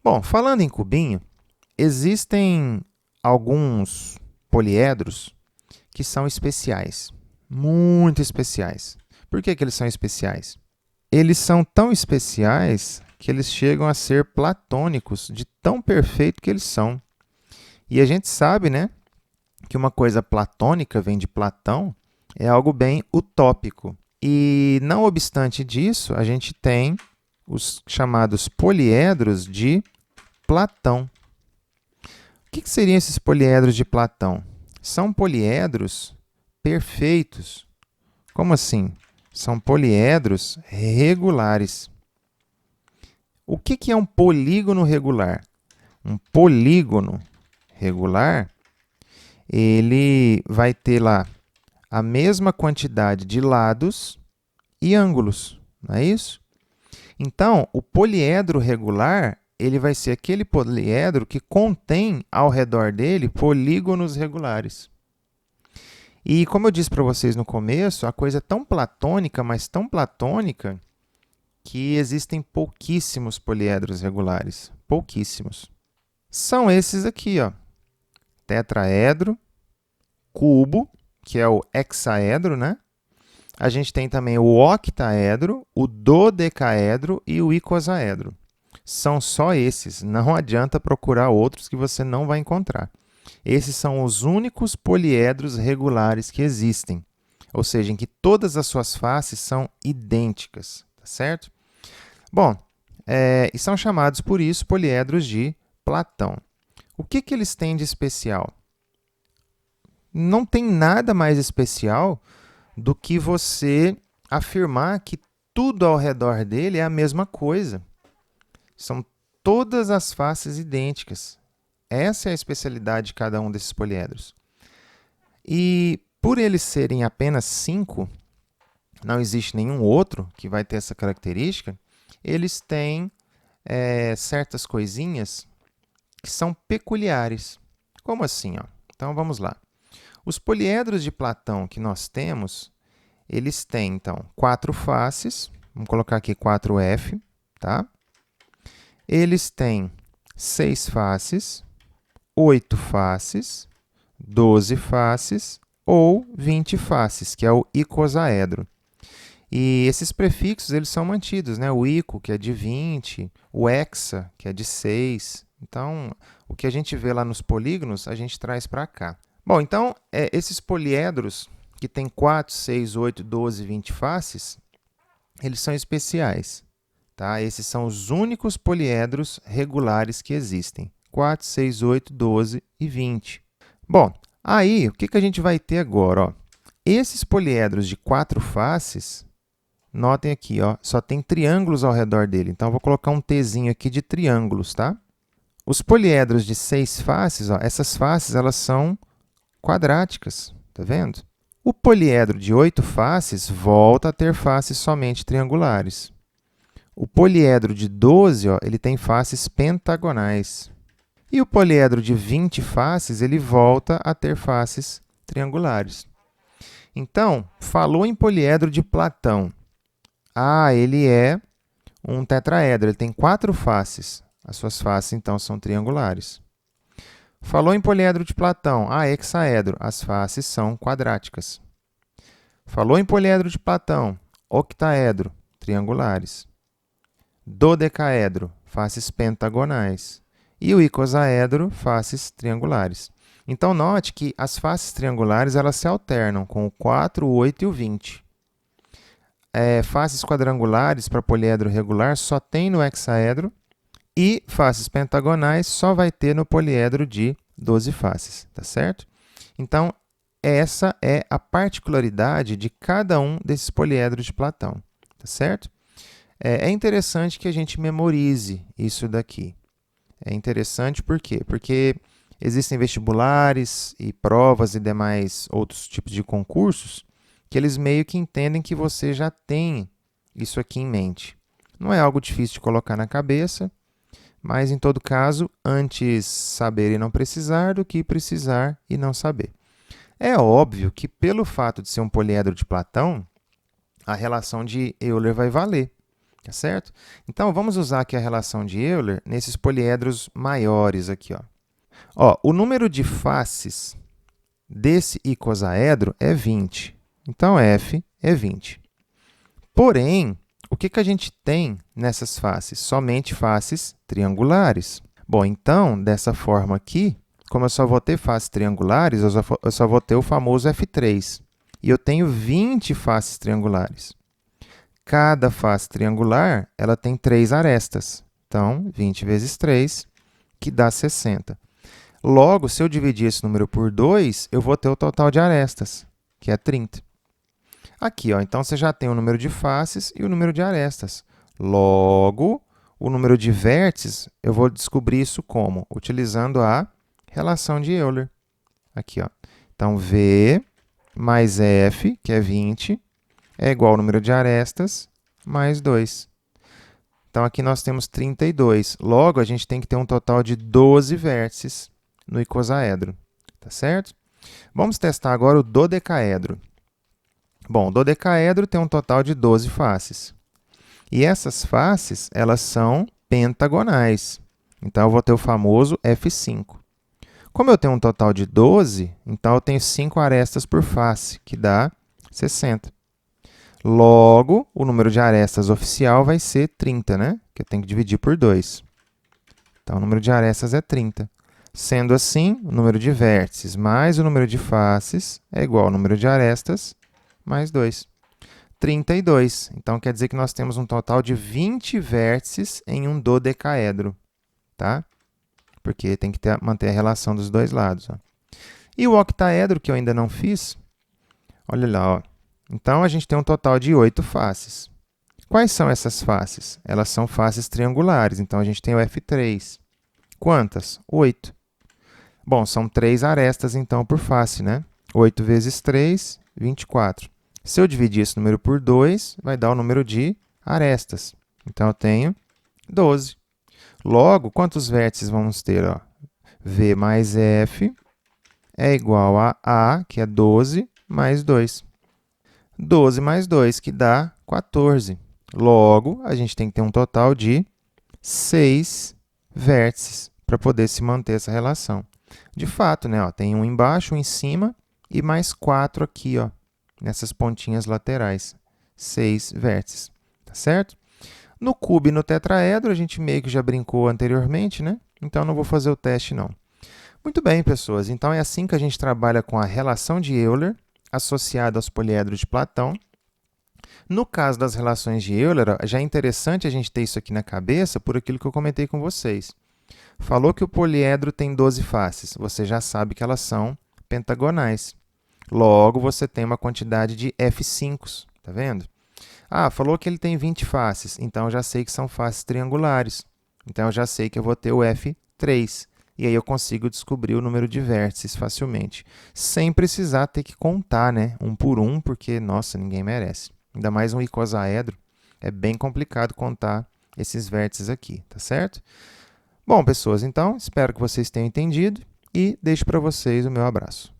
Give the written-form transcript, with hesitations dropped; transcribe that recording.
Bom, falando em cubinho, existem alguns poliedros que são especiais, muito especiais. Por que eles são especiais? Eles são tão especiais que eles chegam a ser platônicos, de tão perfeito que eles são. E a gente sabe, né, que uma coisa platônica vem de Platão, é algo bem utópico. E não obstante disso, a gente tem os chamados poliedros de Platão. O que seriam esses poliedros de Platão? São poliedros perfeitos. Como assim? São poliedros regulares. O que é um polígono regular? Um polígono regular, ele vai ter lá a mesma quantidade de lados e ângulos, não é isso? Então, o poliedro regular, ele vai ser aquele poliedro que contém ao redor dele polígonos regulares. E como eu disse para vocês no começo, a coisa é tão platônica, mas tão platônica, que existem pouquíssimos poliedros regulares. Pouquíssimos. São esses aqui, ó. Tetraedro, cubo, que é o hexaedro, né? A gente tem também o octaedro, o dodecaedro e o icosaedro. São só esses, não adianta procurar outros que você não vai encontrar. Esses são os únicos poliedros regulares que existem, ou seja, em que todas as suas faces são idênticas, tá certo? Bom, e são chamados por isso poliedros de Platão. O que eles têm de especial? Não tem nada mais especial do que você afirmar que tudo ao redor dele é a mesma coisa. São todas as faces idênticas. Essa é a especialidade de cada um desses poliedros. E por eles serem apenas 5, não existe nenhum outro que vai ter essa característica, eles têm certas coisinhas que são peculiares. Como assim? Ó? Então vamos lá. Os poliedros de Platão que nós temos, eles têm, então, 4 faces. Vamos colocar aqui 4F, tá? Eles têm 6 faces, 8 faces, 12 faces ou 20 faces, que é o icosaedro. E esses prefixos eles são mantidos, né? O ico, que é de 20, o hexa, que é de 6. Então, o que a gente vê lá nos polígonos, a gente traz para cá. Bom, então, esses poliedros que têm 4, 6, 8, 12, 20 faces, eles são especiais. Tá? Esses são os únicos poliedros regulares que existem. 4, 6, 8, 12 e 20. Bom, aí o que a gente vai ter agora? Ó? Esses poliedros de 4 faces, notem aqui, ó, só tem triângulos ao redor dele. Então, eu vou colocar um Tzinho aqui de triângulos. Tá? Os poliedros de 6 faces, ó, essas faces elas são quadráticas. Tá vendo? O poliedro de 8 faces volta a ter faces somente triangulares. O poliedro de 12, ó, ele tem faces pentagonais. E o poliedro de 20 faces, ele volta a ter faces triangulares. Então, falou em poliedro de Platão. Ah, ele é um tetraedro, ele tem 4 faces. As suas faces, então, são triangulares. Falou em poliedro de Platão. Ah, hexaedro, as faces são quadráticas. Falou em poliedro de Platão. Octaedro, triangulares. Dodecaedro, faces pentagonais. E o icosaedro, faces triangulares. Então, note que as faces triangulares elas se alternam com o 4, o 8 e o 20. Faces quadrangulares para poliedro regular só tem no hexaedro e faces pentagonais só vai ter no poliedro de 12 faces, tá certo? Então, essa é a particularidade de cada um desses poliedros de Platão, tá certo? É interessante que a gente memorize isso daqui. É interessante por quê? Porque existem vestibulares e provas e demais outros tipos de concursos que eles meio que entendem que você já tem isso aqui em mente. Não é algo difícil de colocar na cabeça, mas, em todo caso, antes saber e não precisar do que precisar e não saber. É óbvio que, pelo fato de ser um poliedro de Platão, a relação de Euler vai valer. tá certo? Então, vamos usar aqui a relação de Euler nesses poliedros maiores aqui, ó. Ó, o número de faces desse icosaedro é 20. Então, f é 20. Porém, o que a gente tem nessas faces? Somente faces triangulares. Bom, então, dessa forma aqui, como eu só vou ter faces triangulares, eu só vou ter o famoso F3. E eu tenho 20 faces triangulares. Cada face triangular ela tem 3 arestas. Então, 20 vezes 3, que dá 60. Logo, se eu dividir esse número por 2, eu vou ter o total de arestas, que é 30. Aqui, ó, então, você já tem o número de faces e o número de arestas. Logo, o número de vértices, eu vou descobrir isso como? Utilizando a relação de Euler. Aqui, ó. Então, V mais F, que é 20, é igual ao número de arestas mais 2. Então, aqui nós temos 32. Logo, a gente tem que ter um total de 12 vértices no icosaedro. Tá certo? Vamos testar agora o dodecaedro. Bom, o dodecaedro tem um total de 12 faces. E essas faces, elas são pentagonais. Então, eu vou ter o famoso F5. Como eu tenho um total de 12, então eu tenho 5 arestas por face, que dá 60. Logo, o número de arestas oficial vai ser 30, né? Que eu tenho que dividir por 2. Então, o número de arestas é 30. Sendo assim, o número de vértices mais o número de faces é igual ao número de arestas mais 2. 32. Então, quer dizer que nós temos um total de 20 vértices em um dodecaedro, tá? Porque tem que manter a relação dos dois lados, ó. E o octaedro, que eu ainda não fiz, olha lá, ó. Então, a gente tem um total de 8 faces. Quais são essas faces? Elas são faces triangulares, então a gente tem o F3. Quantas? 8. Bom, são 3 arestas, então, por face, né? 8 vezes 3, 24. Se eu dividir esse número por 2, vai dar o número de arestas. Então, eu tenho 12. Logo, quantos vértices vamos ter? Ó? V mais F é igual a, que é 12, mais 2. 12 mais 2, que dá 14. Logo, a gente tem que ter um total de 6 vértices para poder se manter essa relação. De fato, né, ó, tem um embaixo, um em cima e mais 4 aqui, ó, nessas pontinhas laterais. 6 vértices, tá certo? No cubo e no tetraedro, a gente meio que já brincou anteriormente, né? Então, não vou fazer o teste, não. Muito bem, pessoas. Então, é assim que a gente trabalha com a relação de Euler associada aos poliedros de Platão. No caso das relações de Euler, já é interessante a gente ter isso aqui na cabeça por aquilo que eu comentei com vocês. Falou que o poliedro tem 12 faces. Você já sabe que elas são pentagonais. Logo, você tem uma quantidade de F5s. Tá vendo? Ah, falou que ele tem 20 faces, então eu já sei que são faces triangulares. Então, eu já sei que eu vou ter o F3. E aí, eu consigo descobrir o número de vértices facilmente, sem precisar ter que contar, né? Um por um, porque, nossa, ninguém merece. Ainda mais um icosaedro, é bem complicado contar esses vértices aqui, tá certo? Bom, pessoas, então, espero que vocês tenham entendido e deixo para vocês o meu abraço.